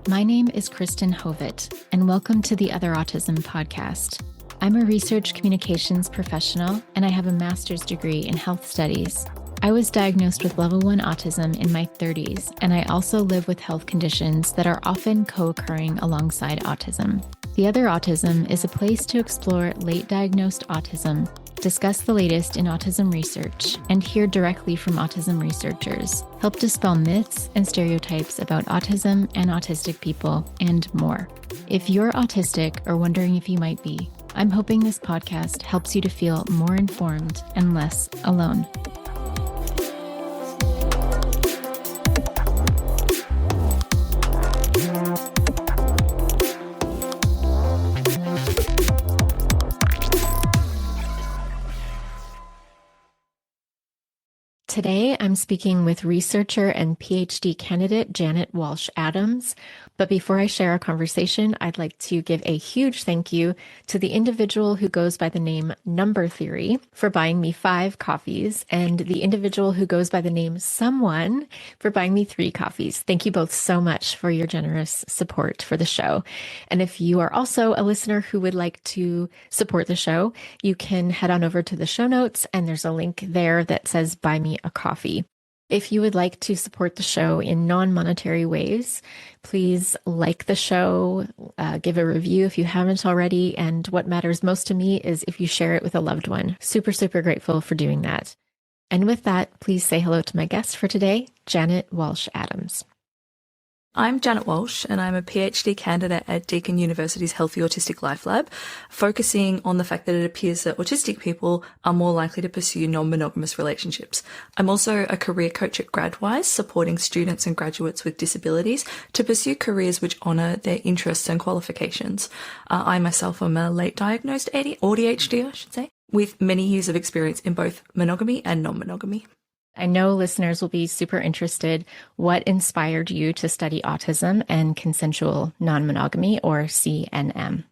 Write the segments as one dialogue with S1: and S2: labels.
S1: My name is Kristen Hovitt, and welcome to the Other Autism podcast. I'm a research communications professional, and I have a master's degree in health studies. I was diagnosed with level 1 autism in my 30s, and I also live with health conditions that are often co-occurring alongside autism. The Other Autism is a place to explore late diagnosed autism, discuss the latest in autism research, and hear directly from autism researchers, help dispel myths and stereotypes about autism and autistic people, and more. If you're autistic or wondering if you might be, I'm hoping this podcast helps you to feel more informed and less alone. Today, I'm speaking with researcher and PhD candidate Janet Walsh-Adams. But before I share our conversation, I'd like to give a huge thank you to the individual who goes by the name Number Theory for buying me 5 coffees, and the individual who goes by the name Someone for buying me 3 coffees. Thank you both so much for your generous support for the show. And if you are also a listener who would like to support the show, you can head on over to the show notes, and there's a link there that says Buy Me a Coffee. If you would like to support the show in non-monetary ways, please like the show, give a review if you haven't already. And what matters most to me is if you share it with a loved one. Super, super grateful for doing that. And with that, please say hello to my guest for today, Janet Walsh-Adams.
S2: I'm Janet Walsh, and I'm a PhD candidate at Deakin University's Healthy Autistic Life Lab, focusing on the fact that it appears that autistic people are more likely to pursue non-monogamous relationships. I'm also a career coach at GradWise, supporting students and graduates with disabilities to pursue careers which honour their interests and qualifications. I myself am a late diagnosed ADHD, I should say, with many years of experience in both monogamy and non-monogamy.
S1: I know listeners will be super interested. What inspired you to study autism and consensual non-monogamy, or CNM?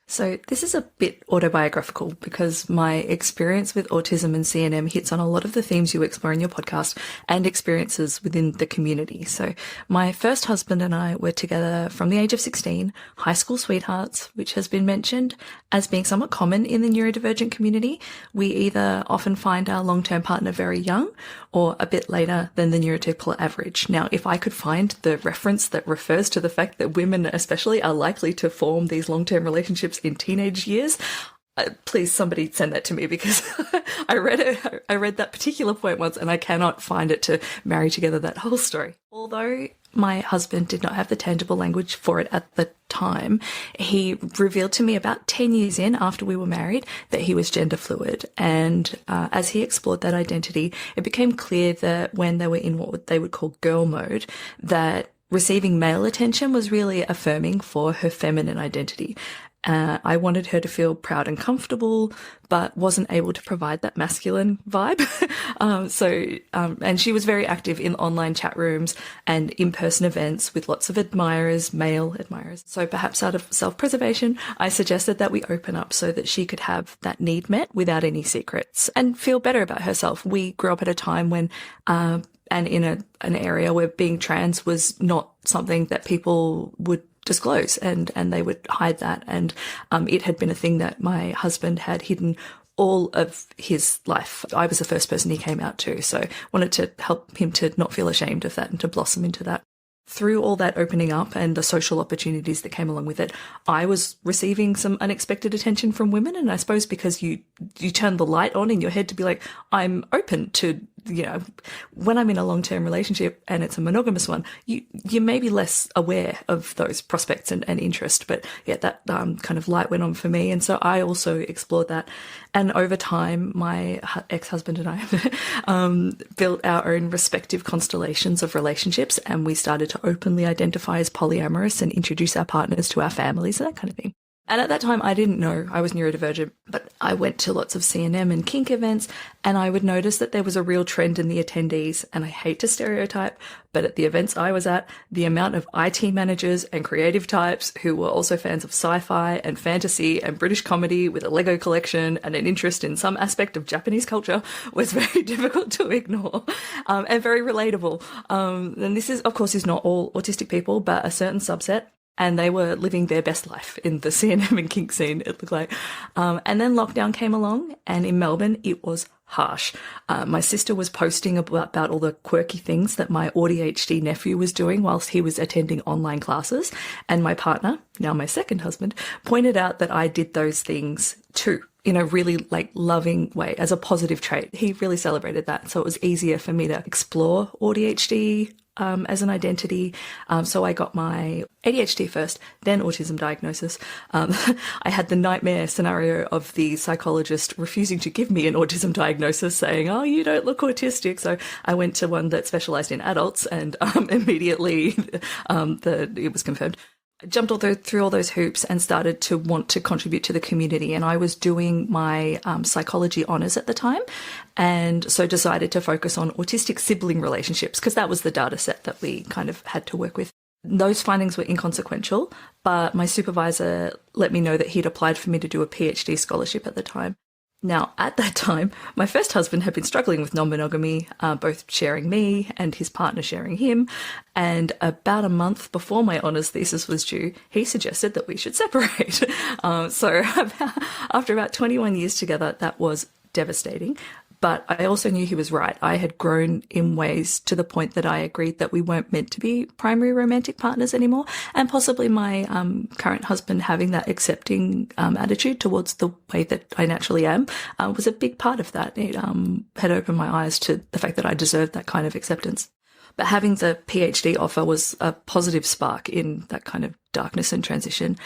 S2: So this is a bit autobiographical because my experience with autism and CNM hits on a lot of the themes you explore in your podcast and experiences within the community. So my first husband and I were together from the age of 16, high school sweethearts, which has been mentioned as being somewhat common in the neurodivergent community. We either often find our long-term partner very young or a bit later than the neurotypical average. Now, if I could find the reference that refers to the fact that women especially are likely to form these long-term relationships in teenage years, please somebody send that to me, because I read that particular point once and I cannot find it to marry together that whole story. Although my husband did not have the tangible language for it at the time, he revealed to me about 10 years in, after we were married, that he was gender fluid. And as he explored that identity, it became clear that when they were in what they would call girl mode, that receiving male attention was really affirming for her feminine identity. I wanted her to feel proud and comfortable, but wasn't able to provide that masculine vibe. And she was very active in online chat rooms and in-person events with lots of admirers, male admirers. So perhaps out of self-preservation, I suggested that we open up so that she could have that need met without any secrets and feel better about herself. We grew up at a time when, and in an area where being trans was not something that people would disclose, and they would hide that. And it had been a thing that my husband had hidden all of his life. I was the first person he came out to, so wanted to help him to not feel ashamed of that and to blossom into that. Through all that opening up and the social opportunities that came along with it, I was receiving some unexpected attention from women. And I suppose because you turn the light on in your head to be like, I'm open to, when I'm in a long-term relationship and it's a monogamous one, you may be less aware of those prospects and interest. But yeah, that kind of light went on for me. And so I also explored that. And over time, my ex-husband and I built our own respective constellations of relationships, and we started to openly identify as polyamorous and introduce our partners to our families and that kind of thing. And at that time, I didn't know I was neurodivergent, but I went to lots of C&M and kink events, and I would notice that there was a real trend in the attendees. And I hate to stereotype, but at the events I was at, the amount of IT managers and creative types who were also fans of sci-fi and fantasy and British comedy with a Lego collection and an interest in some aspect of Japanese culture was very difficult to ignore, and very relatable. And this is, of course, is not all autistic people, but a certain subset. And they were living their best life in the C&M and kink scene, it looked like. And then lockdown came along, and in Melbourne, it was harsh. My sister was posting about all the quirky things that my ADHD nephew was doing whilst he was attending online classes. And my partner, now my second husband, pointed out that I did those things too, in a really loving way, as a positive trait. He really celebrated that. So it was easier for me to explore ADHD as an identity. So I got my ADHD first, then autism diagnosis. I had the nightmare scenario of the psychologist refusing to give me an autism diagnosis, saying, "Oh, you don't look autistic." So I went to one that specialized in adults, and immediately it was confirmed. I jumped through all those hoops and started to want to contribute to the community. And I was doing my psychology honours at the time, and so decided to focus on autistic sibling relationships, because that was the data set that we kind of had to work with. Those findings were inconsequential, but my supervisor let me know that he'd applied for me to do a PhD scholarship at the time. Now, at that time, my first husband had been struggling with non-monogamy, both sharing me and his partner sharing him. And about a month before my honours thesis was due, he suggested that we should separate. So after about 21 years together, that was devastating. But I also knew he was right. I had grown in ways to the point that I agreed that we weren't meant to be primary romantic partners anymore. And possibly my current husband having that accepting attitude towards the way that I naturally am was a big part of that. It had opened my eyes to the fact that I deserved that kind of acceptance. But having the PhD offer was a positive spark in that kind of darkness and transition.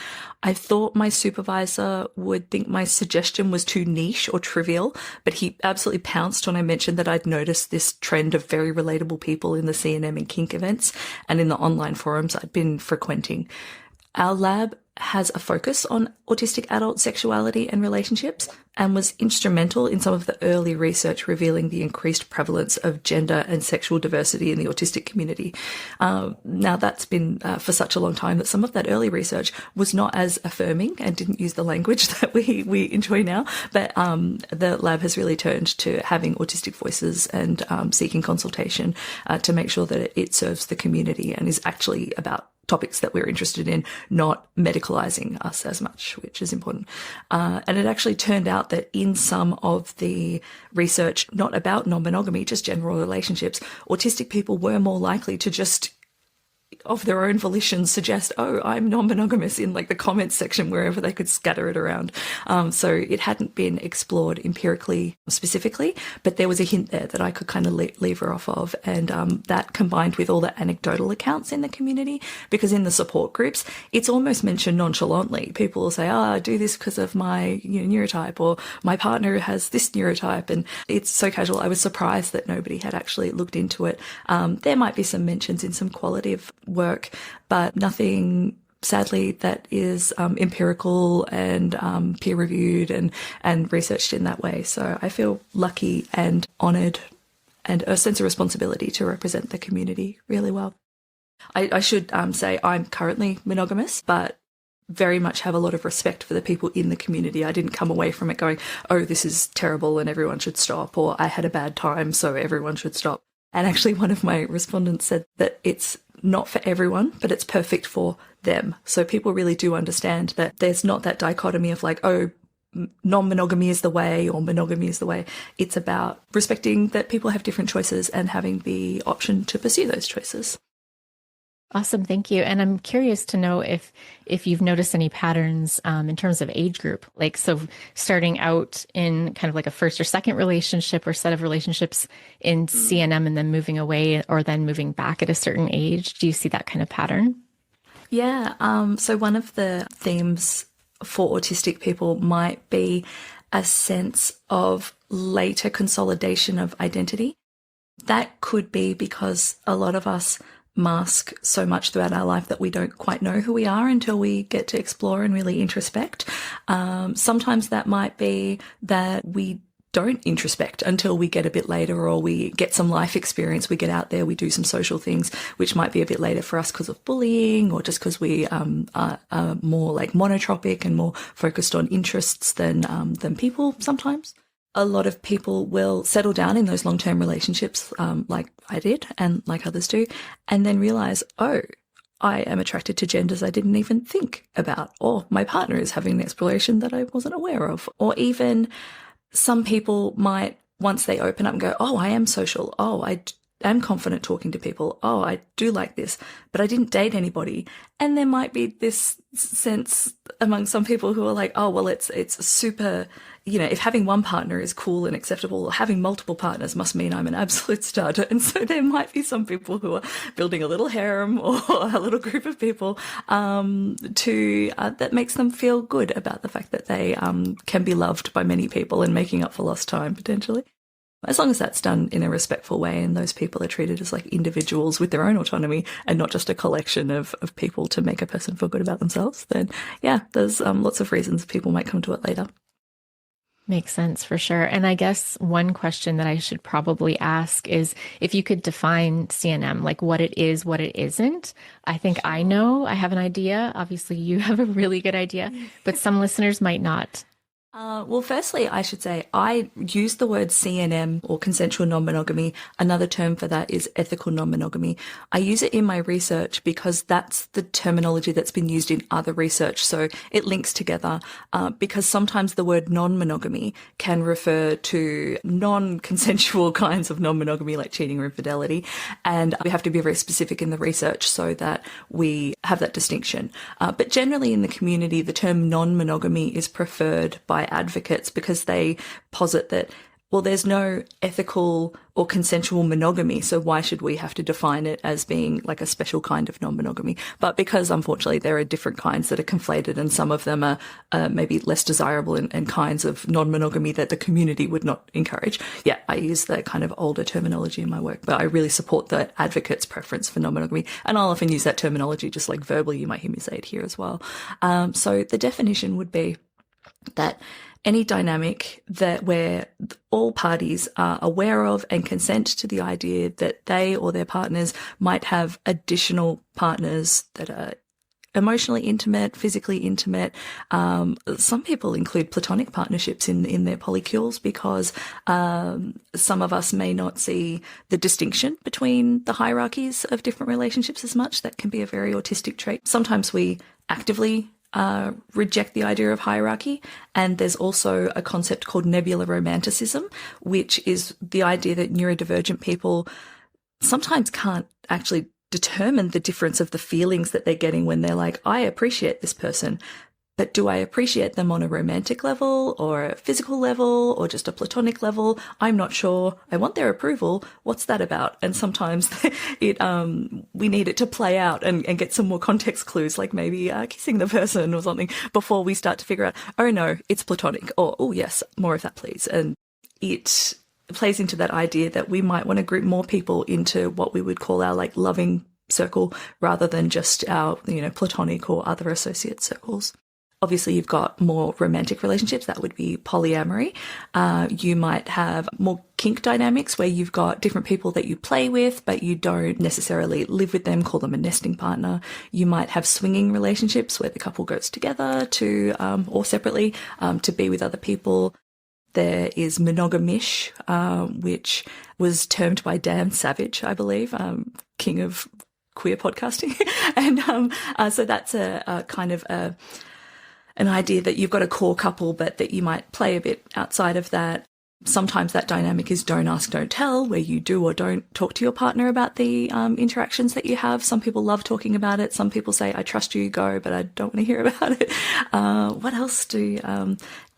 S2: I thought my supervisor would think my suggestion was too niche or trivial, but he absolutely pounced when I mentioned that I'd noticed this trend of very relatable people in the C&M and kink events and in the online forums I'd been frequenting. Our lab has a focus on autistic adult sexuality and relationships, and was instrumental in some of the early research revealing the increased prevalence of gender and sexual diversity in the autistic community. Now, that's been for such a long time that some of that early research was not as affirming and didn't use the language that we enjoy now, but the lab has really turned to having autistic voices and seeking consultation to make sure that it serves the community and is actually about topics that we're interested in, not medicalizing us as much, which is important. And it actually turned out that in some of the research, not about non-monogamy, just general relationships, autistic people were more likely to just of their own volition suggest, "Oh, I'm non-monogamous," in the comments section, wherever they could scatter it around. So it hadn't been explored empirically specifically, but there was a hint there that I could kind of lever off of. And that combined with all the anecdotal accounts in the community, because in the support groups, it's almost mentioned nonchalantly. People will say, "Oh, I do this because of my neurotype," or "My partner has this neurotype." And it's so casual. I was surprised that nobody had actually looked into it. There might be some mentions in some quality of work, but nothing, sadly, that is empirical and peer-reviewed and researched in that way. So I feel lucky and honoured and a sense of responsibility to represent the community really well. I should say I'm currently monogamous, but very much have a lot of respect for the people in the community. I didn't come away from it going, "Oh, this is terrible and everyone should stop," or "I had a bad time, so everyone should stop." And actually one of my respondents said that it's not for everyone, but it's perfect for them. So people really do understand that there's not that dichotomy of oh, non-monogamy is the way or monogamy is the way. It's about respecting that people have different choices and having the option to pursue those choices.
S1: Awesome. Thank you. And I'm curious to know if you've noticed any patterns in terms of age group, so starting out in kind of a first or second relationship or set of relationships in C&M and then moving away or then moving back at a certain age. Do you see that kind of pattern?
S2: Yeah. So one of the themes for autistic people might be a sense of later consolidation of identity. That could be because a lot of us mask so much throughout our life that we don't quite know who we are until we get to explore and really introspect. Sometimes that might be that we don't introspect until we get a bit later, or we get some life experience, we get out there, we do some social things, which might be a bit later for us because of bullying, or just because we are more like monotropic and more focused on interests than people sometimes. A lot of people will settle down in those long-term relationships, like I did and like others do, and then realize, oh, I am attracted to genders I didn't even think about, or my partner is having an exploration that I wasn't aware of. Or even some people might, once they open up and go, oh, I am social. Oh, I am confident talking to people. Oh, I do like this, but I didn't date anybody. And there might be this sense among some people who are like, oh, well, it's super, if having one partner is cool and acceptable, having multiple partners must mean I'm an absolute starter. And so there might be some people who are building a little harem or a little group of people that makes them feel good about the fact that they can be loved by many people and making up for lost time potentially. As long as that's done in a respectful way and those people are treated as like individuals with their own autonomy and not just a collection of people to make a person feel good about themselves, then yeah, there's lots of reasons people might come to it later.
S1: Makes sense for sure. And I guess one question that I should probably ask is if you could define CNM, like what it is, what it isn't. I think I know, I have an idea. Obviously, you have a really good idea, but some listeners might not.
S2: Well, firstly, I should say I use the word CNM or consensual non-monogamy. Another term for that is ethical non-monogamy. I use it in my research because that's the terminology that's been used in other research. So it links together because sometimes the word non-monogamy can refer to non-consensual kinds of non-monogamy like cheating or infidelity. And we have to be very specific in the research so that we have that distinction. But generally in the community, the term non-monogamy is preferred by advocates because they posit that, well, there's no ethical or consensual monogamy, so why should we have to define it as being like a special kind of non-monogamy? But because unfortunately there are different kinds that are conflated and some of them are maybe less desirable and kinds of non-monogamy that the community would not encourage. Yeah, I use that kind of older terminology in my work, but I really support the advocate's preference for non-monogamy. And I'll often use that terminology just like verbally. You might hear me say it here as well. So the definition would be that any dynamic that where all parties are aware of and consent to the idea that they or their partners might have additional partners that are emotionally intimate, physically intimate. Some people include platonic partnerships in their polycules because some of us may not see the distinction between the hierarchies of different relationships as much. That can be a very autistic trait. Sometimes we actively reject the idea of hierarchy. And there's also a concept called nebular romanticism, which is the idea that neurodivergent people sometimes can't actually determine the difference of the feelings that they're getting when they're like, I appreciate this person, but do I appreciate them on a romantic level or a physical level or just a platonic level? I'm not sure. I want their approval. What's that about? And sometimes we need it to play out and get some more context clues, like maybe kissing the person or something before we start to figure out, oh no, it's platonic, or oh yes, more of that please. And it plays into that idea that we might want to group more people into what we would call our like loving circle rather than just our, platonic or other associate circles. Obviously, you've got more romantic relationships. That would be polyamory. You might have more kink dynamics where you've got different people that you play with, but you don't necessarily live with them, call them a nesting partner. You might have swinging relationships where the couple goes together to, or separately, to be with other people. There is monogamish, which was termed by Dan Savage, I believe, king of queer podcasting. And so that's a kind of an idea that you've got a core couple, but that you might play a bit outside of that. Sometimes that dynamic is don't ask, don't tell, where you do or don't talk to your partner about the interactions that you have. Some people love talking about it. Some people say, I trust you, go, but I don't want to hear about it. What else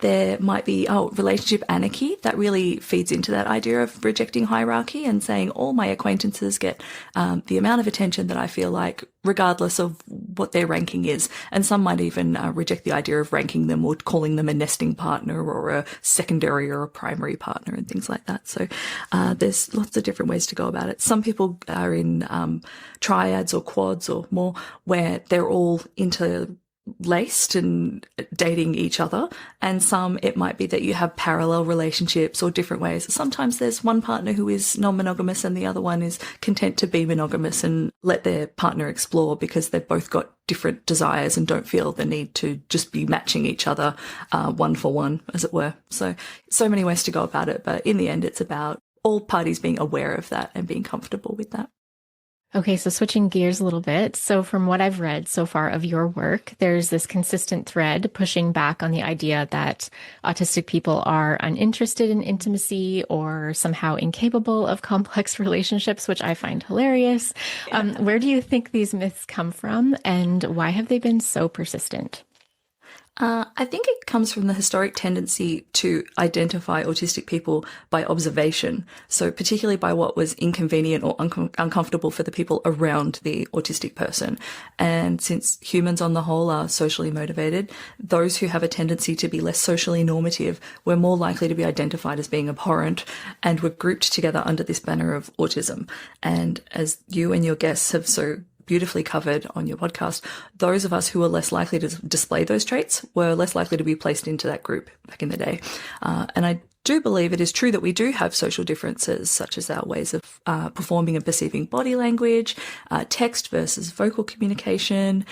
S2: There might be relationship anarchy that really feeds into that idea of rejecting hierarchy and saying all my acquaintances get the amount of attention that I feel like, regardless of what their ranking is. And some might even reject the idea of ranking them or calling them a nesting partner or a secondary or a primary partner and things like that. So there's lots of different ways to go about it. Some people are in triads or quads or more where they're all interlaced and dating each other, and some it might be that you have parallel relationships or different ways. Sometimes there's one partner who is non-monogamous and the other one is content to be monogamous and let their partner explore because they've both got different desires and don't feel the need to just be matching each other one for one, as it were. So many ways to go about it, but in the end it's about all parties being aware of that and being comfortable with that.
S1: Okay, so switching gears a little bit. So from what I've read so far of your work, there's this consistent thread pushing back on the idea that autistic people are uninterested in intimacy or somehow incapable of complex relationships, which I find hilarious. Yeah. Where do you think these myths come from, and why have they been so persistent?
S2: I think it comes from the historic tendency to identify autistic people by observation. So particularly by what was inconvenient or uncomfortable for the people around the autistic person. And since humans on the whole are socially motivated, those who have a tendency to be less socially normative were more likely to be identified as being abhorrent and were grouped together under this banner of autism. And as you and your guests have so beautifully covered on your podcast, those of us who were less likely to display those traits were less likely to be placed into that group back in the day. And I do believe it is true that we do have social differences, such as our ways of performing and perceiving body language, text versus vocal communication,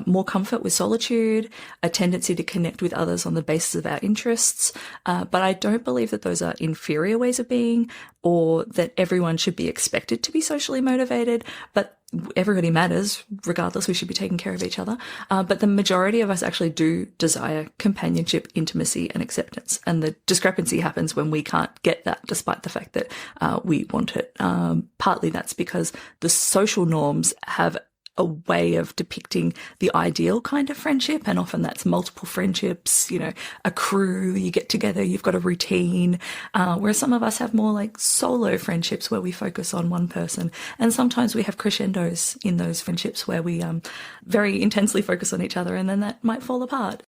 S2: more comfort with solitude, a tendency to connect with others on the basis of our interests. But I don't believe that those are inferior ways of being, or that everyone should be expected to be socially motivated, but everybody matters. Regardless, we should be taking care of each other. But the majority of us actually do desire companionship, intimacy, and acceptance. And the discrepancy happens when we can't get that, despite the fact that we want it. Partly that's because the social norms have a way of depicting the ideal kind of friendship, and often that's multiple friendships, a crew, you get together, you've got a routine, whereas some of us have more like solo friendships where we focus on one person, and sometimes we have crescendos in those friendships where we very intensely focus on each other, and then that might fall apart.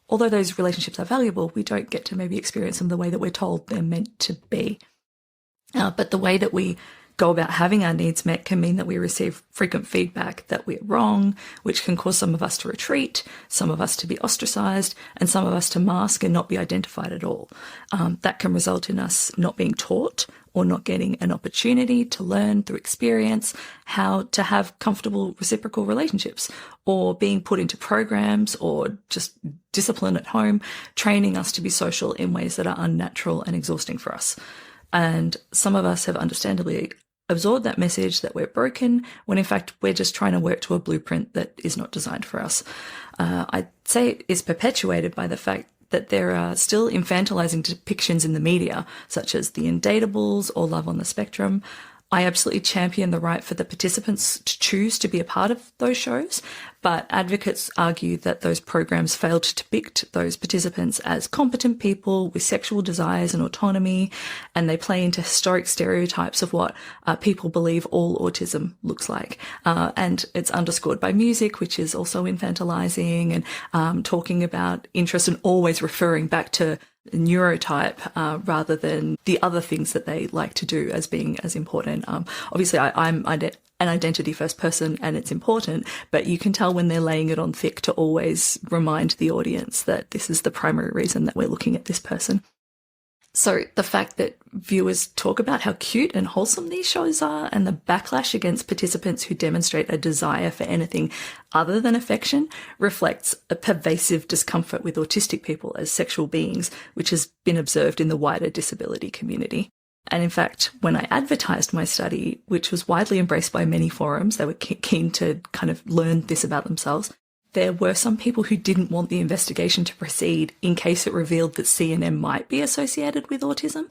S2: Although those relationships are valuable, we don't get to maybe experience them the way that we're told they're meant to be. But the way that we go about having our needs met can mean that we receive frequent feedback that we're wrong, which can cause some of us to retreat, some of us to be ostracized, and some of us to mask and not be identified at all. That can result in us not being taught or not getting an opportunity to learn through experience how to have comfortable reciprocal relationships, or being put into programs or just discipline at home, training us to be social in ways that are unnatural and exhausting for us. And some of us have understandably absorb that message that we're broken, when in fact we're just trying to work to a blueprint that is not designed for us. I'd say it is perpetuated by the fact that there are still infantilizing depictions in the media, such as the Undateables or Love on the Spectrum. I absolutely champion the right for the participants to choose to be a part of those shows, but advocates argue that those programs failed to depict those participants as competent people with sexual desires and autonomy, and they play into historic stereotypes of what people believe all autism looks like. And it's underscored by music, which is also infantilizing, and talking about interest and always referring back to neurotype rather than the other things that they like to do as being as important. Obviously, I'm an identity first person and it's important, but you can tell when they're laying it on thick to always remind the audience that this is the primary reason that we're looking at this person. So the fact that viewers talk about how cute and wholesome these shows are, and the backlash against participants who demonstrate a desire for anything other than affection, reflects a pervasive discomfort with autistic people as sexual beings, which has been observed in the wider disability community. And in fact, when I advertised my study, which was widely embraced by many forums, they were keen to kind of learn this about themselves, there were some people who didn't want the investigation to proceed in case it revealed that CNM might be associated with autism,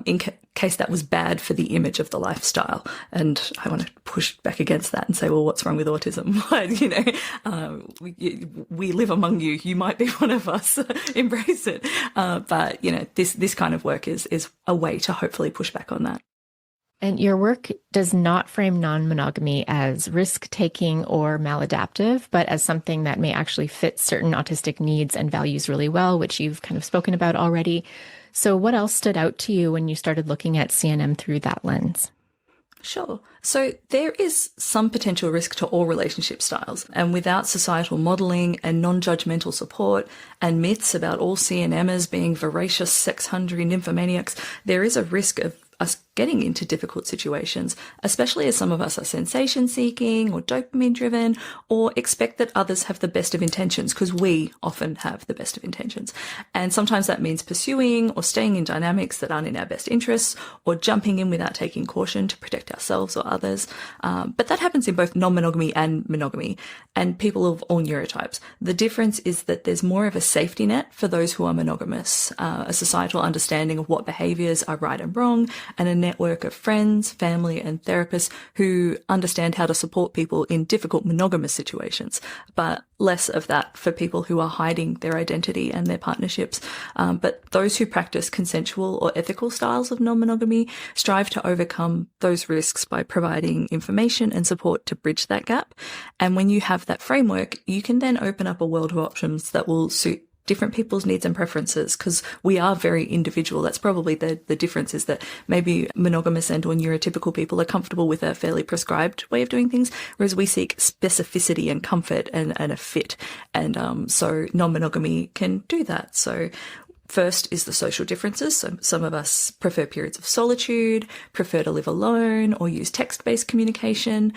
S2: in case that was bad for the image of the lifestyle. And I want to push back against that and say, well, what's wrong with autism? We live among you. You might be one of us. Embrace it. But, this kind of work is a way to hopefully push back on that.
S1: And your work does not frame non-monogamy as risk-taking or maladaptive, but as something that may actually fit certain autistic needs and values really well, which you've kind of spoken about already. So what else stood out to you when you started looking at CNM through that lens?
S2: Sure. So there is some potential risk to all relationship styles, and without societal modelling and non-judgmental support and myths about all CNMers being voracious, sex-hungry nymphomaniacs, there is a risk of us getting into difficult situations, especially as some of us are sensation-seeking or dopamine-driven, or expect that others have the best of intentions, because we often have the best of intentions. And sometimes that means pursuing or staying in dynamics that aren't in our best interests, or jumping in without taking caution to protect ourselves or others. But that happens in both non-monogamy and monogamy, and people of all neurotypes. The difference is that there's more of a safety net for those who are monogamous, a societal understanding of what behaviours are right and wrong, and a network of friends, family and therapists who understand how to support people in difficult monogamous situations, but less of that for people who are hiding their identity and their partnerships. But those who practice consensual or ethical styles of non-monogamy strive to overcome those risks by providing information and support to bridge that gap. And when you have that framework, you can then open up a world of options that will suit different people's needs and preferences, because we are very individual. That's probably the difference, is that maybe monogamous and or neurotypical people are comfortable with a fairly prescribed way of doing things, whereas we seek specificity and comfort and a fit. And so non-monogamy can do that. So first is the social differences. So some of us prefer periods of solitude, prefer to live alone, or use text-based communication.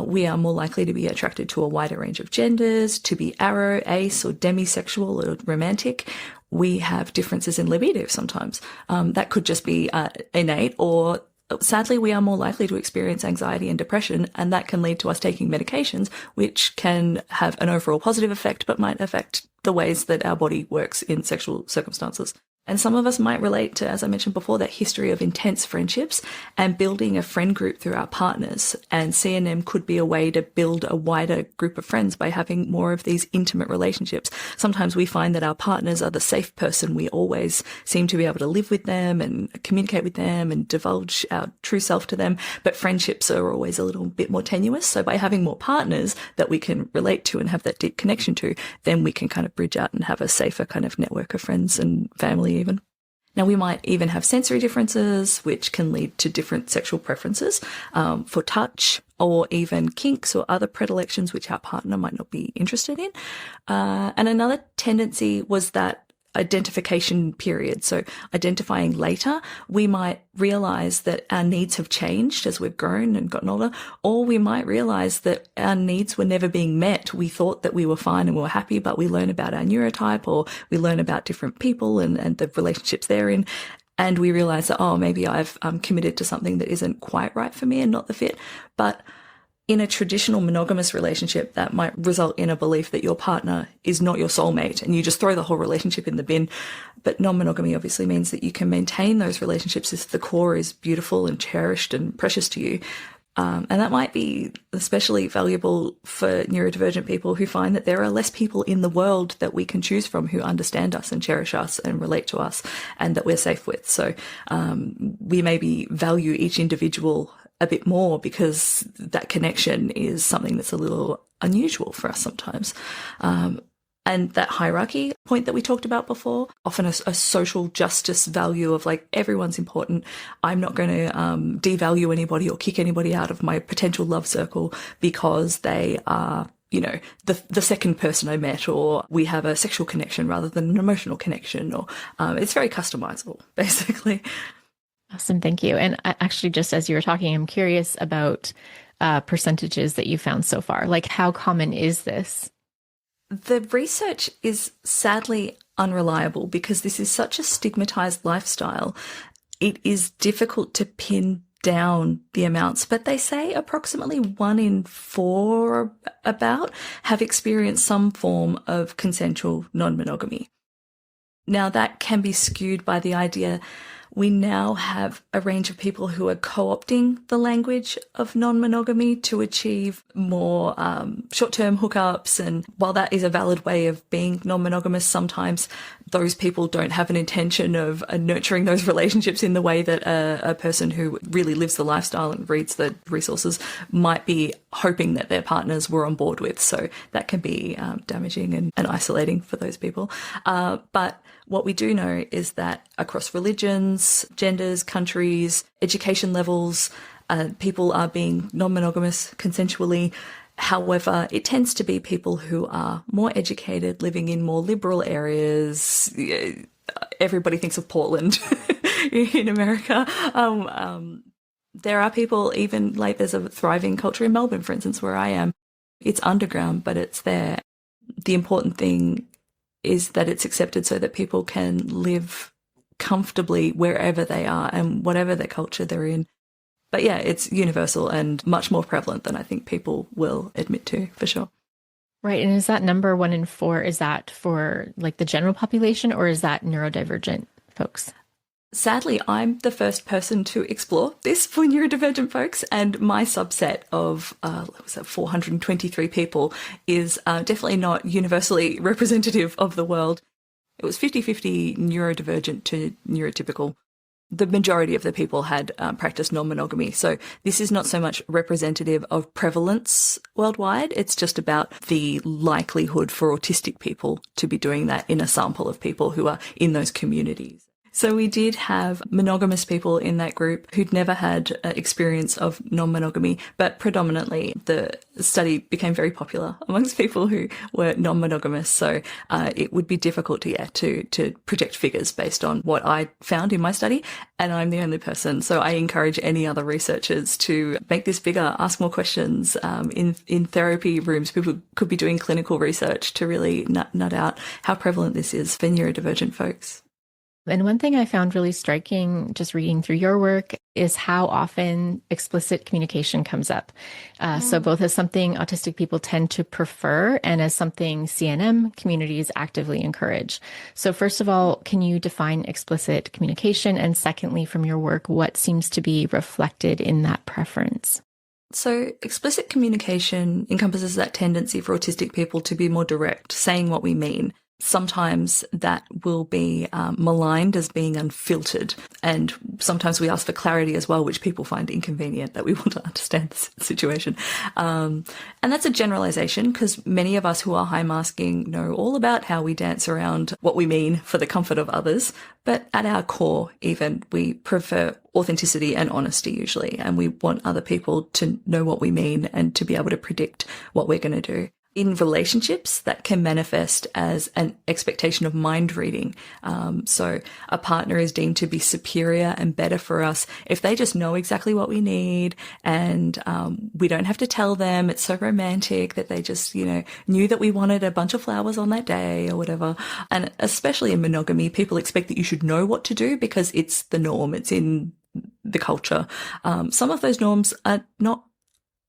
S2: We are more likely to be attracted to a wider range of genders, to be aro, ace, or demisexual or romantic. We have differences in libido sometimes. That could just be innate, or sadly, we are more likely to experience anxiety and depression, and that can lead to us taking medications, which can have an overall positive effect, but might affect the ways that our body works in sexual circumstances. And some of us might relate to, as I mentioned before, that history of intense friendships and building a friend group through our partners. And CNM could be a way to build a wider group of friends by having more of these intimate relationships. Sometimes we find that our partners are the safe person. We always seem to be able to live with them and communicate with them and divulge our true self to them. But friendships are always a little bit more tenuous. So by having more partners that we can relate to and have that deep connection to, then we can kind of bridge out and have a safer kind of network of friends and family even. Now, we might even have sensory differences, which can lead to different sexual preferences for touch, or even kinks or other predilections which our partner might not be interested in. And another tendency was that identification period. So identifying later, we might realize that our needs have changed as we've grown and gotten older, or we might realize that our needs were never being met. We thought that we were fine and we were happy, but we learn about our neurotype, or we learn about different people and the relationships they're in. And we realize that, oh, maybe I've committed to something that isn't quite right for me and not the fit. But in a traditional monogamous relationship, that might result in a belief that your partner is not your soulmate and you just throw the whole relationship in the bin. But non-monogamy obviously means that you can maintain those relationships if the core is beautiful and cherished and precious to you. And that might be especially valuable for neurodivergent people who find that there are less people in the world that we can choose from who understand us and cherish us and relate to us and that we're safe with. So we maybe value each individual a bit more because that connection is something that's a little unusual for us sometimes. And that hierarchy point that we talked about before, often a social justice value of like, everyone's important. I'm not going to devalue anybody or kick anybody out of my potential love circle because they are, you know, the second person I met, or we have a sexual connection rather than an emotional connection, or it's very customizable, basically.
S1: Awesome. Thank you. And actually, just as you were talking, I'm curious about percentages that you found so far. Like, how common is this?
S2: The research is sadly unreliable because this is such a stigmatized lifestyle. It is difficult to pin down the amounts, but they say approximately 1 in 4 about have experienced some form of consensual non-monogamy. Now, that can be skewed by the idea we now have a range of people who are co-opting the language of non-monogamy to achieve more short-term hookups. And while that is a valid way of being non-monogamous, sometimes those people don't have an intention of nurturing those relationships in the way that a person who really lives the lifestyle and reads the resources might be hoping that their partners were on board with. So that can be damaging and isolating for those people. But what we do know is that across religions, genders, countries, education levels, people are being non-monogamous consensually. However, it tends to be people who are more educated, living in more liberal areas. Everybody thinks of Portland in America. There are people, even like there's a thriving culture in Melbourne, for instance, where I am. It's underground, but it's there. The important thing is that it's accepted so that people can live comfortably wherever they are and whatever their culture they're in. But yeah, it's universal and much more prevalent than I think people will admit to, for sure.
S1: Right. And is that number 1 in 4, is that for like the general population, or is that neurodivergent folks?
S2: Sadly, I'm the first person to explore this for neurodivergent folks, and my subset of 423 people is definitely not universally representative of the world. It was 50-50 neurodivergent to neurotypical. The majority of the people had practiced non-monogamy. So this is not so much representative of prevalence worldwide. It's just about the likelihood for autistic people to be doing that in a sample of people who are in those communities. So we did have monogamous people in that group who'd never had experience of non-monogamy, but predominantly the study became very popular amongst people who were non-monogamous. So it would be difficult to project figures based on what I found in my study. And I'm the only person. So I encourage any other researchers to make this bigger, ask more questions. In therapy rooms, people could be doing clinical research to really nut out how prevalent this is for neurodivergent folks.
S1: And one thing I found really striking just reading through your work is how often explicit communication comes up. So both as something autistic people tend to prefer and as something CNM communities actively encourage. So first of all, can you define explicit communication? And secondly, from your work, what seems to be reflected in that preference?
S2: So explicit communication encompasses that tendency for autistic people to be more direct, saying what we mean. Sometimes that will be maligned as being unfiltered. And sometimes we ask for clarity as well, which people find inconvenient, that we want to understand the situation. And that's a generalization, because many of us who are high masking know all about how we dance around what we mean for the comfort of others. But at our core, even, we prefer authenticity and honesty usually. And we want other people to know what we mean and to be able to predict what we're going to do. In relationships, that can manifest as an expectation of mind reading. So a partner is deemed to be superior and better for us if they just know exactly what we need, and we don't have to tell them. It's so romantic that they just, knew that we wanted a bunch of flowers on that day or whatever. And especially in monogamy, people expect that you should know what to do because it's the norm. It's in the culture. Some of those norms are not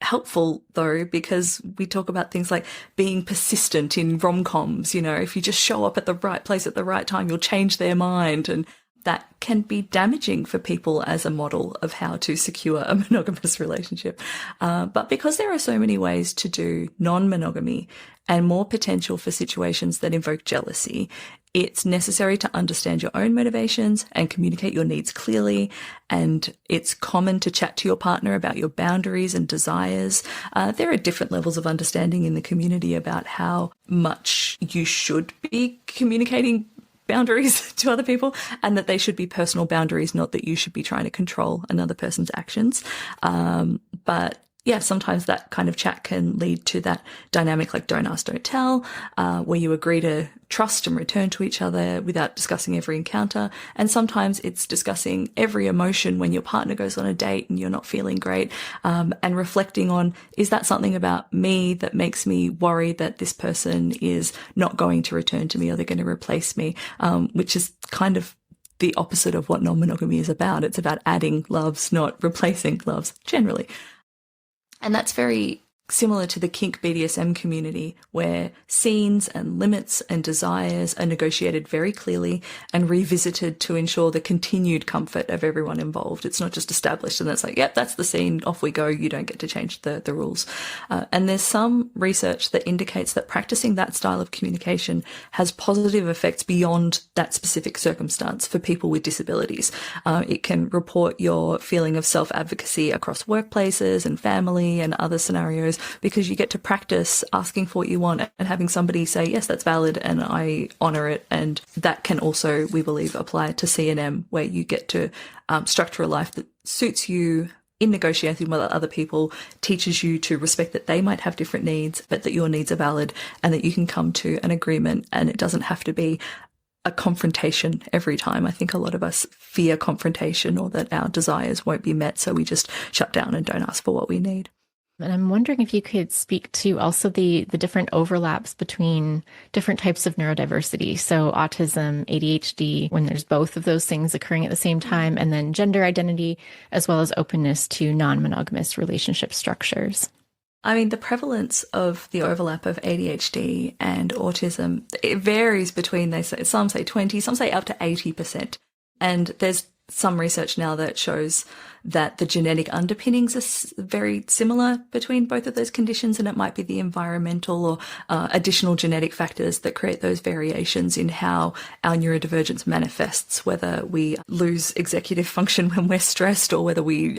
S2: helpful though, because we talk about things like being persistent in rom-coms. If you just show up at the right place at the right time, you'll change their mind. And that can be damaging for people as a model of how to secure a monogamous relationship. But because there are so many ways to do non-monogamy and more potential for situations that invoke jealousy, it's necessary to understand your own motivations and communicate your needs clearly. And it's common to chat to your partner about your boundaries and desires. There are different levels of understanding in the community about how much you should be communicating boundaries to other people, and that they should be personal boundaries, not that you should be trying to control another person's actions. But yeah, sometimes that kind of chat can lead to that dynamic like don't ask, don't tell, where you agree to trust and return to each other without discussing every encounter. And sometimes it's discussing every emotion when your partner goes on a date and you're not feeling great, and reflecting on, is that something about me that makes me worried that this person is not going to return to me or they're going to replace me, which is kind of the opposite of what non-monogamy is about. It's about adding loves, not replacing loves, generally. And that's very similar to the kink BDSM community, where scenes and limits and desires are negotiated very clearly and revisited to ensure the continued comfort of everyone involved. It's not just established and it's like, yep, that's the scene, off we go, you don't get to change the rules. And there's some research that indicates that practicing that style of communication has positive effects beyond that specific circumstance for people with disabilities. It can report your feeling of self-advocacy across workplaces and family and other scenarios, because you get to practice asking for what you want and having somebody say, yes, that's valid and I honour it. And that can also, we believe, apply to CNM, where you get to structure a life that suits you in negotiating with other people, teaches you to respect that they might have different needs, but that your needs are valid and that you can come to an agreement, and it doesn't have to be a confrontation every time. I think a lot of us fear confrontation, or that our desires won't be met, so we just shut down and don't ask for what we need.
S1: And I'm wondering if you could speak to also the different overlaps between different types of neurodiversity. So autism, ADHD, when there's both of those things occurring at the same time, and then gender identity, as well as openness to non-monogamous relationship structures.
S2: I mean, the prevalence of the overlap of ADHD and autism, it varies between, some say 20, some say up to 80%. And there's some research now that shows that the genetic underpinnings are very similar between both of those conditions, and it might be the environmental or additional genetic factors that create those variations in how our neurodivergence manifests, whether we lose executive function when we're stressed, or whether we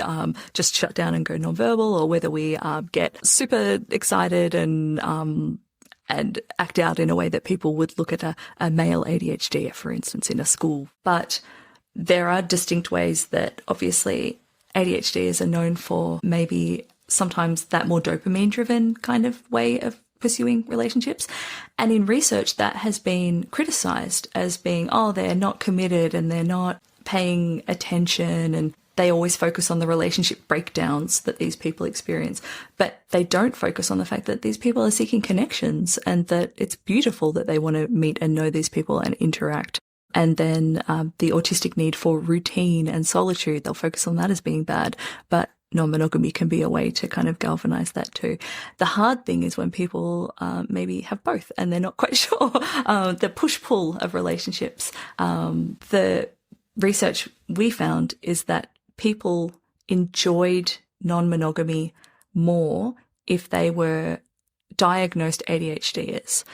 S2: just shut down and go nonverbal, or whether we get super excited and act out in a way that people would look at a male ADHD, for instance, in a school. But there are distinct ways that obviously ADHDs are known for, maybe sometimes that more dopamine-driven kind of way of pursuing relationships. And in research, that has been criticised as being, oh, they're not committed and they're not paying attention, and they always focus on the relationship breakdowns that these people experience. But they don't focus on the fact that these people are seeking connections, and that it's beautiful that they want to meet and know these people and interact. And then the autistic need for routine and solitude, they'll focus on that as being bad. But non-monogamy can be a way to kind of galvanize that too. The hard thing is when people maybe have both and they're not quite sure. The push-pull of relationships. The research we found is that people enjoyed non-monogamy more if they were diagnosed ADHDers.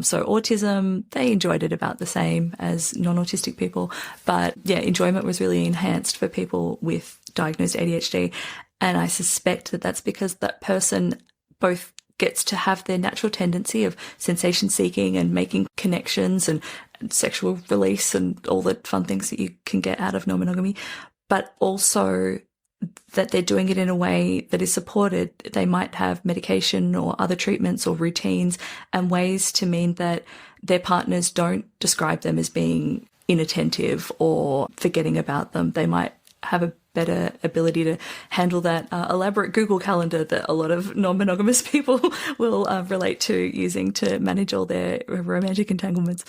S2: So autism, they enjoyed it about the same as non-autistic people. But yeah, enjoyment was really enhanced for people with diagnosed ADHD. And I suspect that that's because that person both gets to have their natural tendency of sensation seeking and making connections and sexual release and all the fun things that you can get out of non-monogamy, but also that they're doing it in a way that is supported. They might have medication or other treatments or routines and ways to mean that their partners don't describe them as being inattentive or forgetting about them. They might have a better ability to handle that elaborate Google Calendar that a lot of non-monogamous people will relate to using to manage all their romantic entanglements.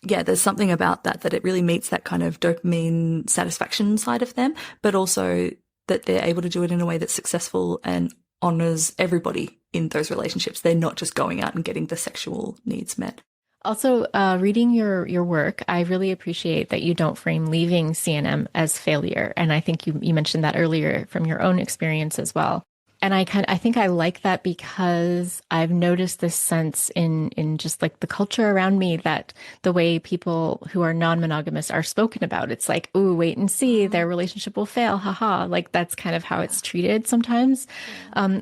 S2: Yeah, there's something about that it really meets that kind of dopamine satisfaction side of them, but also that they're able to do it in a way that's successful and honours everybody in those relationships. They're not just going out and getting the sexual needs met.
S1: Also, reading your work, I really appreciate that you don't frame leaving CNM as failure. And I think you mentioned that earlier from your own experience as well. And I think I like that because I've noticed this sense in just like the culture around me that the way people who are non-monogamous are spoken about, it's like, ooh, wait and see, their relationship will fail, haha. Like that's kind of how it's treated sometimes.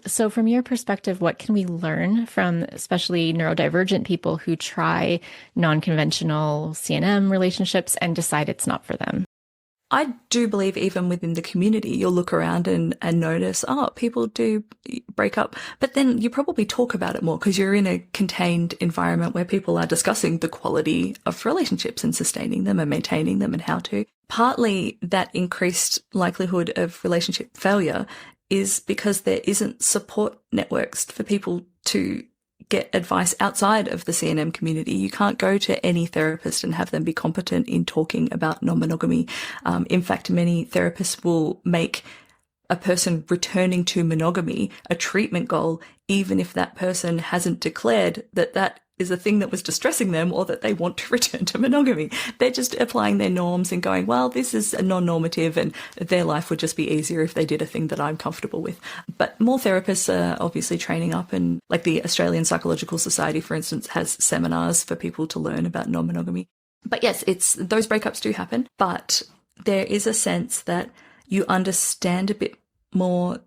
S1: So from your perspective, what can we learn from especially neurodivergent people who try non-conventional CNM relationships and decide it's not for them?
S2: I do believe even within the community, you'll look around and notice, oh, people do break up, but then you probably talk about it more because you're in a contained environment where people are discussing the quality of relationships and sustaining them and maintaining them and how to. Partly that increased likelihood of relationship failure is because there isn't support networks for people to get advice outside of the CNM community. You can't go to any therapist and have them be competent in talking about non-monogamy. In fact, many therapists will make a person returning to monogamy a treatment goal, even if that person hasn't declared that that is a thing that was distressing them or that they want to return to monogamy. They're just applying their norms and going, well, this is a non-normative and their life would just be easier if they did a thing that I'm comfortable with. But more therapists are obviously training up, and like the Australian Psychological Society, for instance, has seminars for people to learn about non-monogamy. But yes, those breakups do happen, but there is a sense that you understand a bit more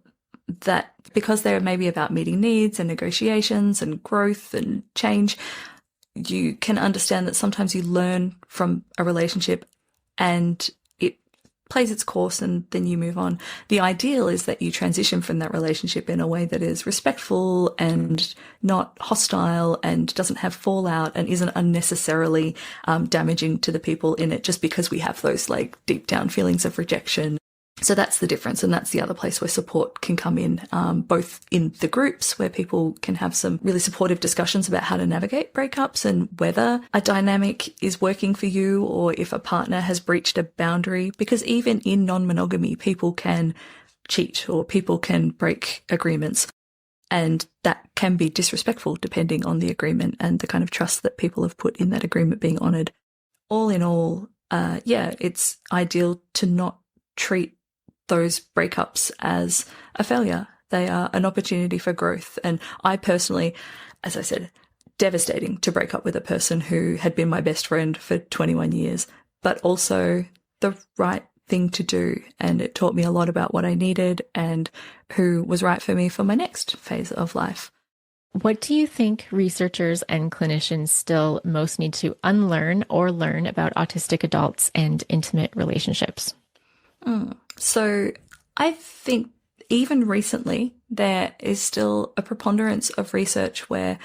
S2: that because they're maybe about meeting needs and negotiations and growth and change, you can understand that sometimes you learn from a relationship and it plays its course and then you move on. The ideal is that you transition from that relationship in a way that is respectful and not hostile and doesn't have fallout and isn't unnecessarily damaging to the people in it just because we have those like deep down feelings of rejection. So that's the difference, and that's the other place where support can come in, both in the groups where people can have some really supportive discussions about how to navigate breakups and whether a dynamic is working for you or if a partner has breached a boundary, because even in non-monogamy, people can cheat or people can break agreements, and that can be disrespectful depending on the agreement and the kind of trust that people have put in that agreement being honoured. All in all, it's ideal to not treat those breakups as a failure. They are an opportunity for growth. And I personally, as I said, devastating to break up with a person who had been my best friend for 21 years, but also the right thing to do. And it taught me a lot about what I needed and who was right for me for my next phase of life.
S1: What do you think researchers and clinicians still most need to unlearn or learn about autistic adults and intimate relationships?
S2: So I think even recently, there is still a preponderance of research where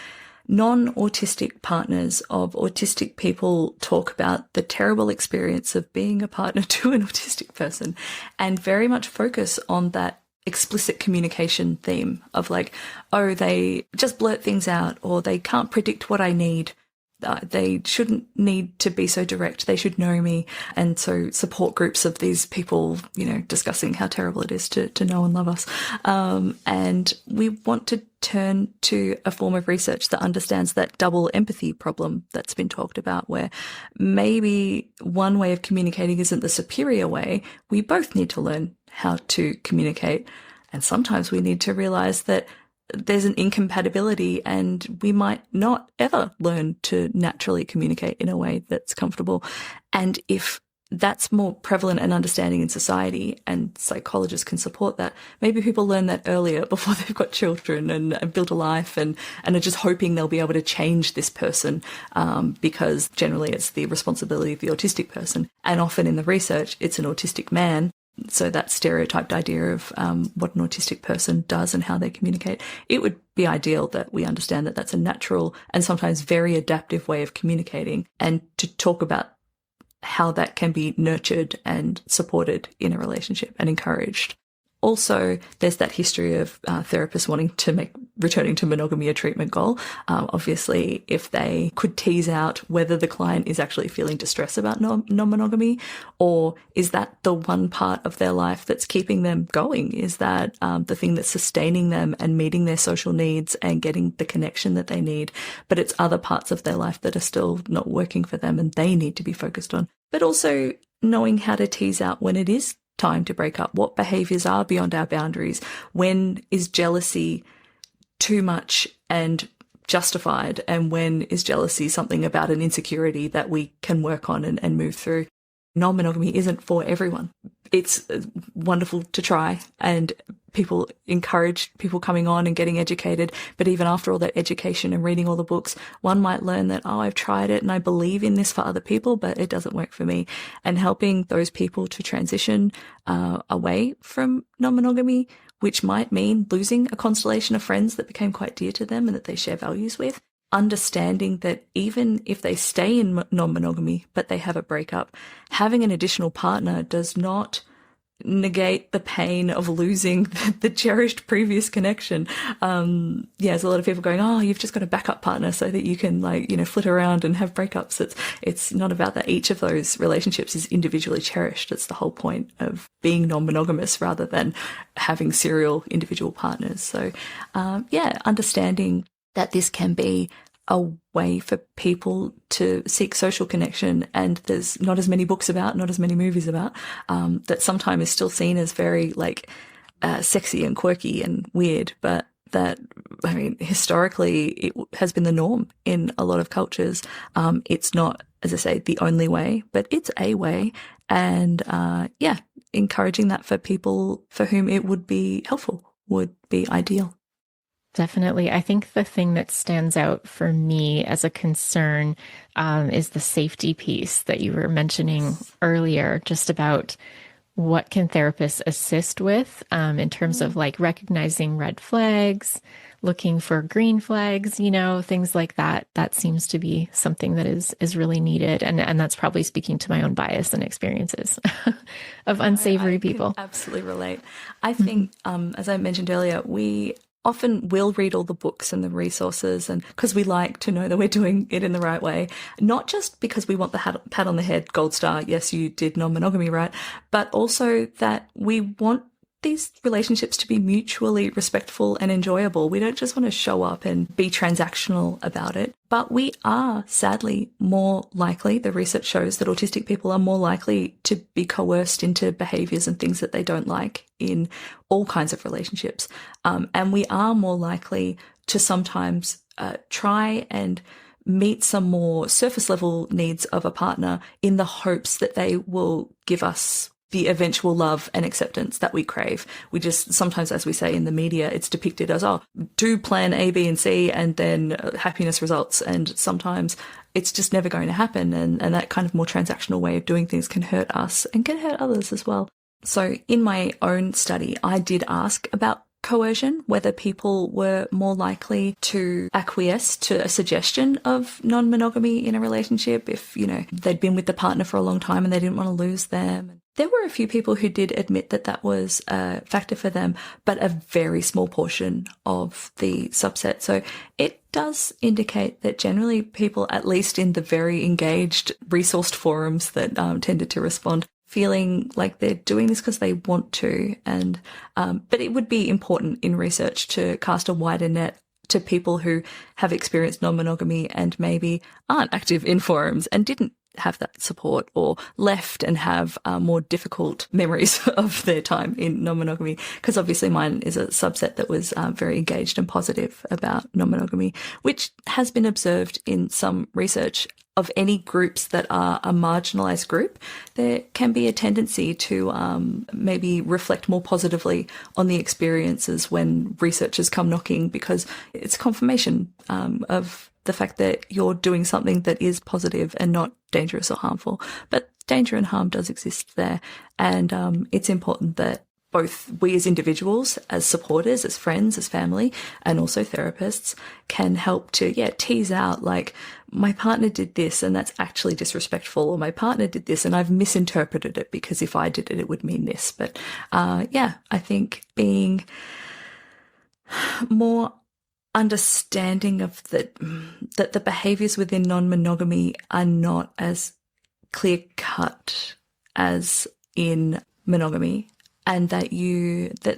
S2: non-autistic partners of autistic people talk about the terrible experience of being a partner to an autistic person and very much focus on that explicit communication theme of like, oh, they just blurt things out or they can't predict what I need. They shouldn't need to be so direct. They should know me. And so support groups of these people, discussing how terrible it is to know and love us. And we want to turn to a form of research that understands that double empathy problem that's been talked about, where maybe one way of communicating isn't the superior way. We both need to learn how to communicate. And sometimes we need to realize that there's an incompatibility and we might not ever learn to naturally communicate in a way that's comfortable. And if that's more prevalent and understanding in society and psychologists can support that, maybe people learn that earlier before they've got children and build a life and are just hoping they'll be able to change this person, because generally it's the responsibility of the autistic person. And often in the research, it's an autistic man. So that stereotyped idea of what an autistic person does and how they communicate, it would be ideal that we understand that that's a natural and sometimes very adaptive way of communicating, and to talk about how that can be nurtured and supported in a relationship and encouraged. Also, there's that history of therapists wanting to make returning to monogamy a treatment goal. Obviously, if they could tease out whether the client is actually feeling distress about non-monogamy, or is that the one part of their life that's keeping them going? Is that the thing that's sustaining them and meeting their social needs and getting the connection that they need? But it's other parts of their life that are still not working for them and they need to be focused on. But also knowing how to tease out when it is time to break up, what behaviors are beyond our boundaries, when is jealousy too much and justified, and when is jealousy something about an insecurity that we can work on and move through. Non-monogamy isn't for everyone. It's wonderful to try, and people encourage people coming on and getting educated. But even after all that education and reading all the books, one might learn that, oh, I've tried it and I believe in this for other people, but it doesn't work for me. And helping those people to transition away from non-monogamy, which might mean losing a constellation of friends that became quite dear to them and that they share values with. Understanding that even if they stay in non-monogamy, but they have a breakup, having an additional partner does not negate the pain of losing the cherished previous connection. There's a lot of people going, oh, you've just got a backup partner so that you can flit around and have breakups. It's not about that. Each of those relationships is individually cherished. It's the whole point of being non-monogamous rather than having serial individual partners. So, understanding that this can be a way for people to seek social connection, and there's not as many books about, not as many movies about, that sometimes is still seen as very sexy and quirky and weird, but that, historically it has been the norm in a lot of cultures. It's not, as I say, the only way, but it's a way, and encouraging that for people for whom it would be helpful would be ideal.
S1: Definitely. I think the thing that stands out for me as a concern is the safety piece that you were mentioning earlier, just about what can therapists assist with in terms of recognizing red flags, looking for green flags, things like that. That seems to be something that is really needed. And that's probably speaking to my own bias and experiences of unsavory people.
S2: Can absolutely relate. I think, as I mentioned earlier, we often will read all the books and the resources, and because we like to know that we're doing it in the right way, not just because we want the pat on the head, gold star, yes, you did non-monogamy right, but also that we want these relationships to be mutually respectful and enjoyable. We don't just want to show up and be transactional about it, but we are sadly more likely, the research shows that autistic people are more likely to be coerced into behaviors and things that they don't like in all kinds of relationships. And we are more likely to sometimes try and meet some more surface level needs of a partner in the hopes that they will give us the eventual love and acceptance that we crave. We just sometimes, as we say in the media, it's depicted as, do plan A, B, and C, and then happiness results. And sometimes it's just never going to happen. And that kind of more transactional way of doing things can hurt us and can hurt others as well. So in my own study, I did ask about coercion, whether people were more likely to acquiesce to a suggestion of non-monogamy in a relationship if, they'd been with the partner for a long time and they didn't want to lose them. There were a few people who did admit that that was a factor for them, but a very small portion of the subset. So it does indicate that generally people, at least in the very engaged, resourced forums that tended to respond, feeling like they're doing this because they want to. And but it would be important in research to cast a wider net to people who have experienced non-monogamy and maybe aren't active in forums and didn't have that support, or left and have more difficult memories of their time in non-monogamy, because obviously mine is a subset that was very engaged and positive about non-monogamy, which has been observed in some research of any groups that are a marginalized group. There can be a tendency to maybe reflect more positively on the experiences when researchers come knocking, because it's confirmation of the fact that you're doing something that is positive and not dangerous or harmful. But danger and harm does exist there. And it's important that both we as individuals, as supporters, as friends, as family, and also therapists can help to, tease out, my partner did this and that's actually disrespectful, or my partner did this and I've misinterpreted it because if I did it, it would mean this. But I think being more understanding of that the behaviors within non-monogamy are not as clear-cut as in monogamy, and that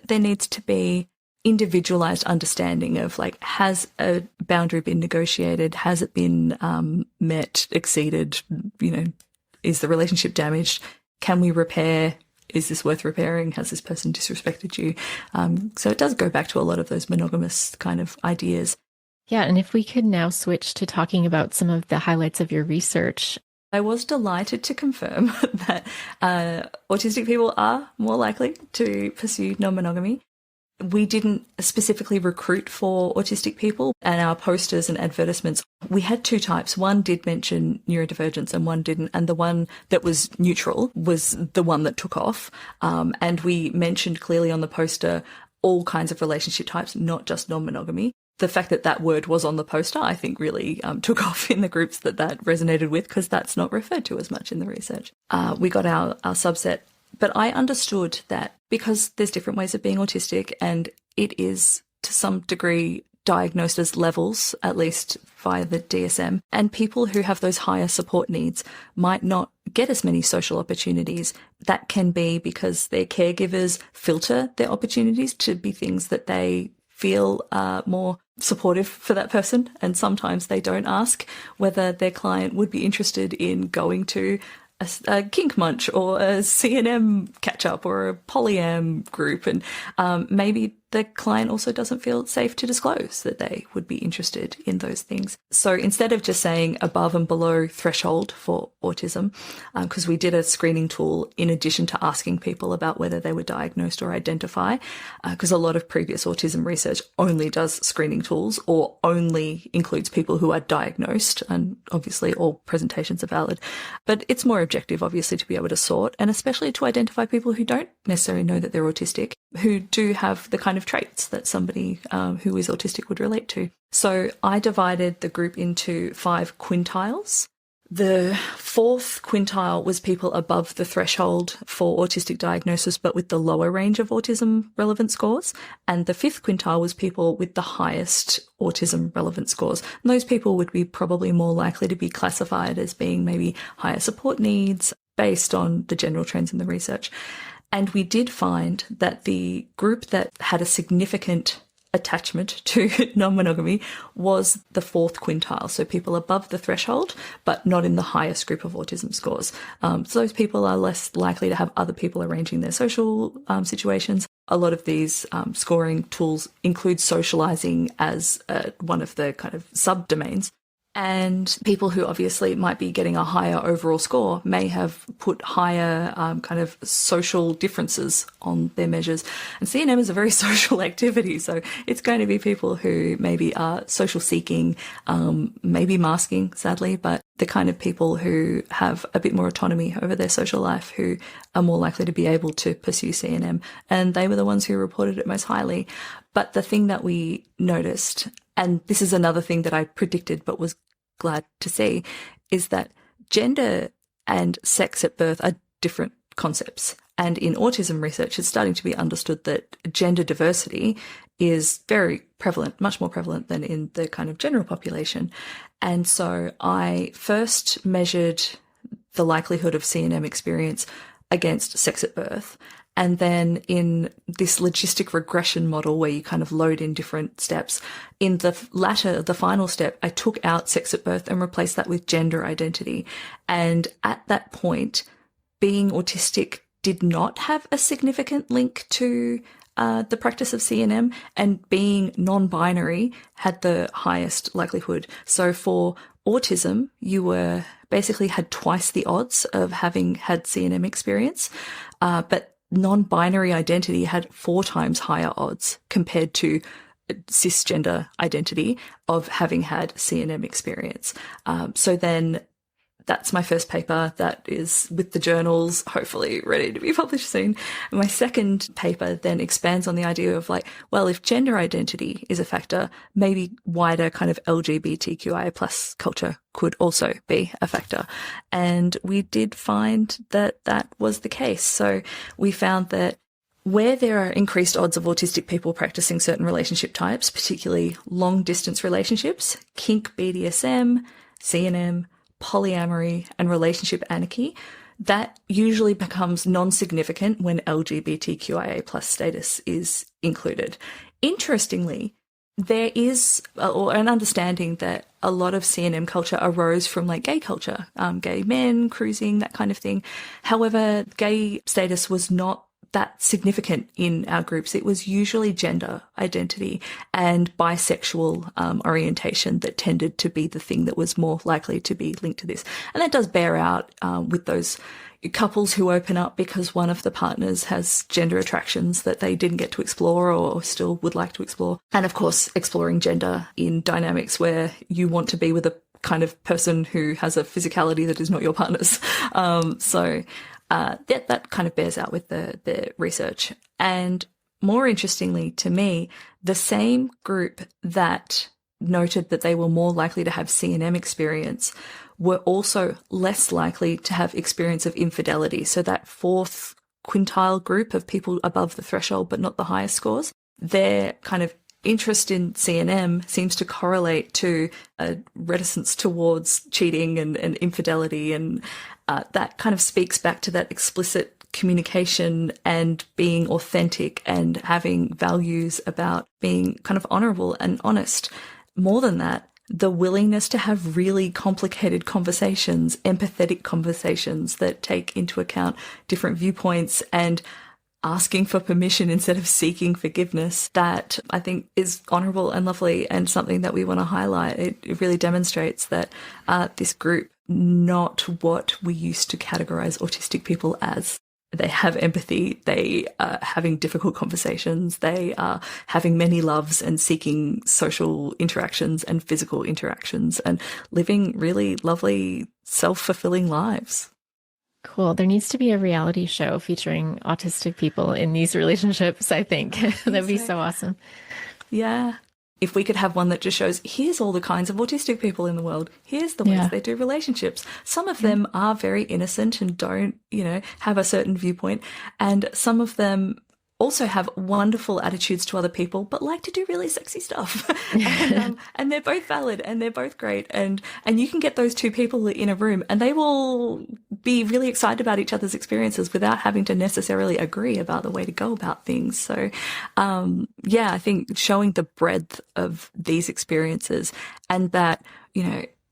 S2: there needs to be individualized understanding of has a boundary been negotiated, has it been met, exceeded, is the relationship damaged, can we repair, is this worth repairing? Has this person disrespected you? So it does go back to a lot of those monogamous kind of ideas.
S1: Yeah, and if we could now switch to talking about some of the highlights of your research.
S2: I was delighted to confirm that autistic people are more likely to pursue non-monogamy. We didn't specifically recruit for autistic people, and our posters and advertisements, we had two types. One did mention neurodivergence and one didn't, and the one that was neutral was the one that took off. And we mentioned clearly on the poster all kinds of relationship types, not just non-monogamy. The fact that that word was on the poster, I think, really took off in the groups that resonated with, because that's not referred to as much in the research. We got our subset But I understood that because there's different ways of being autistic, and it is to some degree diagnosed as levels, at least via the DSM, and people who have those higher support needs might not get as many social opportunities. That can be because their caregivers filter their opportunities to be things that they feel are more supportive for that person, and sometimes they don't ask whether their client would be interested in going to a kink munch or a CNM catch up or a polyam group, and maybe the client also doesn't feel safe to disclose that they would be interested in those things. So instead of just saying above and below threshold for autism, because we did a screening tool in addition to asking people about whether they were diagnosed or identify, because a lot of previous autism research only does screening tools or only includes people who are diagnosed, and obviously all presentations are valid. But it's more objective, obviously, to be able to sort, and especially to identify people who don't necessarily know that they're autistic, who do have the kind of traits that somebody who is autistic would relate to. So I divided the group into 5 quintiles. The 4th quintile was people above the threshold for autistic diagnosis, but with the lower range of autism relevant scores. And the 5th quintile was people with the highest autism relevant scores. And those people would be probably more likely to be classified as being maybe higher support needs based on the general trends in the research. And we did find that the group that had a significant attachment to non-monogamy was the 4th quintile, so people above the threshold, but not in the highest group of autism scores. So those people are less likely to have other people arranging their social situations. A lot of these scoring tools include socializing as one of the kind of subdomains. And people who obviously might be getting a higher overall score may have put higher kind of social differences on their measures. And CNM is a very social activity, so it's going to be people who maybe are social seeking, maybe masking, sadly, but the kind of people who have a bit more autonomy over their social life, who are more likely to be able to pursue CNM. And they were the ones who reported it most highly. But the thing that we noticed, and this is another thing that I predicted but was glad to see, is that gender and sex at birth are different concepts. And in autism research, it's starting to be understood that gender diversity is very prevalent, much more prevalent than in the kind of general population. And so I first measured the likelihood of CNM experience against sex at birth. And then in this logistic regression model where you kind of load in different steps, in the final step, I took out sex at birth and replaced that with gender identity. And at that point, being autistic did not have a significant link to the practice of CNM, and being non-binary had the highest likelihood. So for autism, you basically had twice the odds of having had CNM experience, but non-binary identity had 4 times higher odds compared to cisgender identity of having had CNM experience. So then that's my first paper that is with the journals, hopefully ready to be published soon. And my second paper then expands on the idea of like, well, if gender identity is a factor, maybe wider kind of LGBTQIA plus culture could also be a factor. And we did find that that was the case. So we found that where there are increased odds of autistic people practicing certain relationship types, particularly long distance relationships, kink, BDSM, CNM, polyamory, and relationship anarchy, that usually becomes non-significant when LGBTQIA plus status is included. Interestingly, there is an understanding that a lot of CNM culture arose from like gay culture, gay men, cruising, that kind of thing. However, gay status was not that significant in our groups. It was usually gender identity and bisexual orientation that tended to be the thing that was more likely to be linked to this. And that does bear out with those couples who open up because one of the partners has gender attractions that they didn't get to explore or still would like to explore. And of course, exploring gender in dynamics where you want to be with a kind of person who has a physicality that is not your partner's. That kind of bears out with the research. And more interestingly to me, the same group that noted that they were more likely to have CNM experience were also less likely to have experience of infidelity. So that 4th quintile group of people above the threshold but not the highest scores, their kind of interest in CNM seems to correlate to a reticence towards cheating and infidelity, and that kind of speaks back to that explicit communication and being authentic and having values about being kind of honourable and honest. More than that, the willingness to have really complicated conversations, empathetic conversations that take into account different viewpoints and asking for permission instead of seeking forgiveness, that I think is honourable and lovely and something that we want to highlight. It really demonstrates that this group, not what we used to categorise autistic people as. They have empathy, they are having difficult conversations, they are having many loves and seeking social interactions and physical interactions and living really lovely, self-fulfilling lives.
S1: Cool. There needs to be a reality show featuring autistic people in these relationships, I think. That'd be so awesome.
S2: Yeah. If we could have one that just shows, here's all the kinds of autistic people in the world. Here's the ways they do relationships. Some of them are very innocent and don't, have a certain viewpoint. And some of them also have wonderful attitudes to other people, but like to do really sexy stuff. And they're both valid and they're both great. And you can get those two people in a room and they will be really excited about each other's experiences without having to necessarily agree about the way to go about things. So, I think showing the breadth of these experiences and that,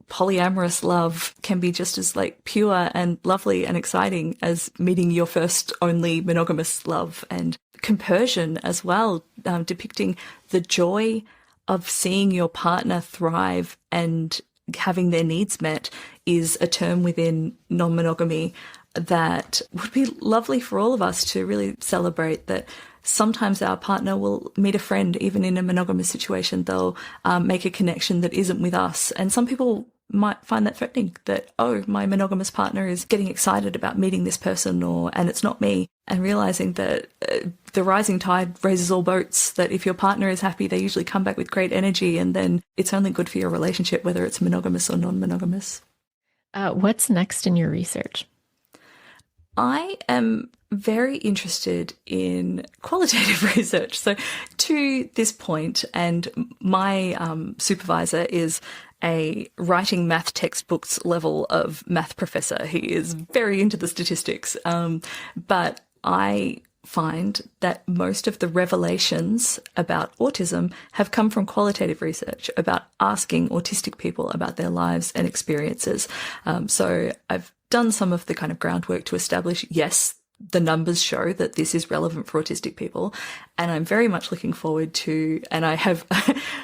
S2: polyamorous love can be just as pure and lovely and exciting as meeting your first only monogamous love, and compersion as well, depicting the joy of seeing your partner thrive and having their needs met is a term within non-monogamy that would be lovely for all of us to really celebrate. That sometimes our partner will meet a friend, even in a monogamous situation, they'll make a connection that isn't with us. And some people might find that threatening, that, oh, my monogamous partner is getting excited about meeting this person, and it's not me. And realizing that the rising tide raises all boats, that if your partner is happy, they usually come back with great energy, and then it's only good for your relationship, whether it's monogamous or non-monogamous.
S1: What's next in your research?
S2: I am very interested in qualitative research. So to this point, and my supervisor is a writing math textbooks level of math professor. He is very into the statistics. But I find that most of the revelations about autism have come from qualitative research, about asking autistic people about their lives and experiences. So I've done some of the kind of groundwork to establish, yes, the numbers show that this is relevant for autistic people. And I'm very much looking forward to, and I have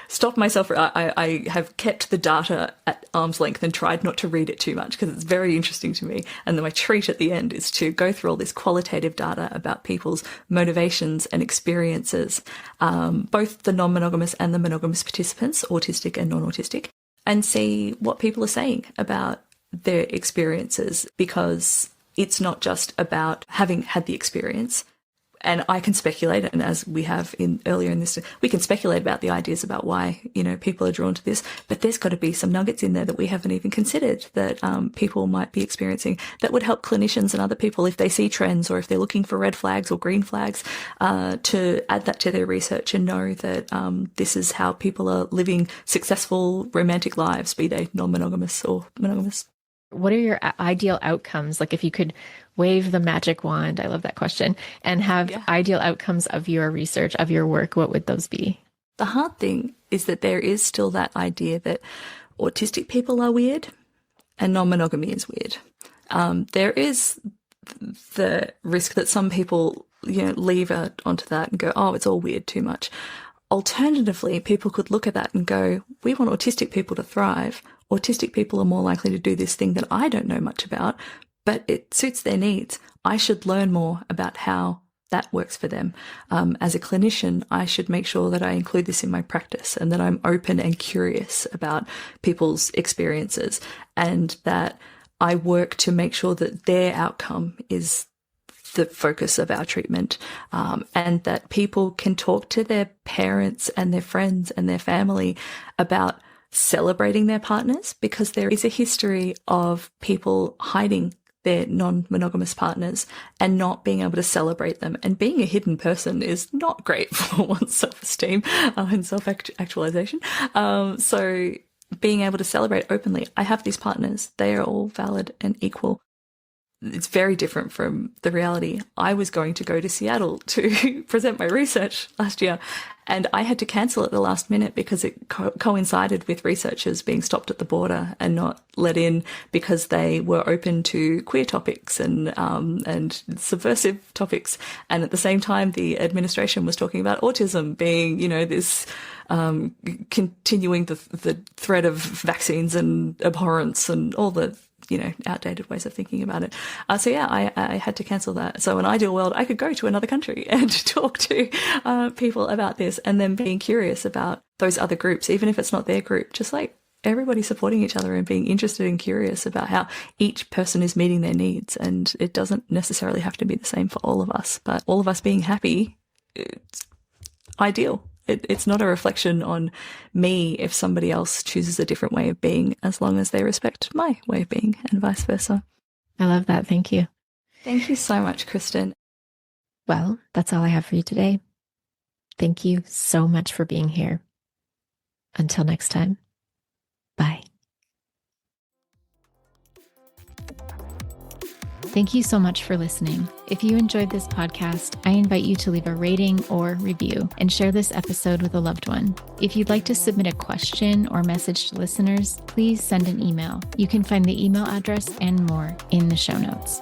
S2: stopped myself, I have kept the data at arm's length and tried not to read it too much because it's very interesting to me. And then my treat at the end is to go through all this qualitative data about people's motivations and experiences, both the non-monogamous and the monogamous participants, autistic and non-autistic, and see what people are saying about their experiences, because it's not just about having had the experience. And I can speculate, and as we have earlier in this, we can speculate about the ideas about why, people are drawn to this, but there's got to be some nuggets in there that we haven't even considered that people might be experiencing that would help clinicians and other people, if they see trends or if they're looking for red flags or green flags, to add that to their research and know that this is how people are living successful romantic lives, be they non-monogamous or monogamous.
S1: What are your ideal outcomes? Like if you could wave the magic wand, I love that question, and have ideal outcomes of your research, of your work, what would those be?
S2: The hard thing is that there is still that idea that autistic people are weird and non-monogamy is weird. There is the risk that some people, leave onto that and go, oh, it's all weird too much. Alternatively, people could look at that and go, we want autistic people to thrive. Autistic people are more likely to do this thing that I don't know much about, but it suits their needs. I should learn more about how that works for them. As a clinician, I should make sure that I include this in my practice and that I'm open and curious about people's experiences, and that I work to make sure that their outcome is the focus of our treatment, and that people can talk to their parents and their friends and their family about celebrating their partners, because there is a history of people hiding their non-monogamous partners and not being able to celebrate them. And being a hidden person is not great for one's self-esteem and self-actualization. So being able to celebrate openly, I have these partners, they are all valid and equal. It's very different from the reality. I was going to go to Seattle to present my research last year, and I had to cancel at the last minute because it coincided with researchers being stopped at the border and not let in because they were open to queer topics and subversive topics. And at the same time, the administration was talking about autism being, this continuing the threat of vaccines and abhorrence and all the outdated ways of thinking about it. So yeah, I had to cancel that. So in an ideal world, I could go to another country and talk to people about this, and then being curious about those other groups, even if it's not their group, just like everybody supporting each other and being interested and curious about how each person is meeting their needs. And it doesn't necessarily have to be the same for all of us, but all of us being happy, it's ideal. It's not a reflection on me if somebody else chooses a different way of being, as long as they respect my way of being, and vice versa.
S1: I love that. Thank you.
S2: Thank you so much, Kristen.
S1: Well, that's all I have for you today. Thank you so much for being here. Until next time, bye. Thank you so much for listening. If you enjoyed this podcast, I invite you to leave a rating or review and share this episode with a loved one. If you'd like to submit a question or message to listeners, please send an email. You can find the email address and more in the show notes.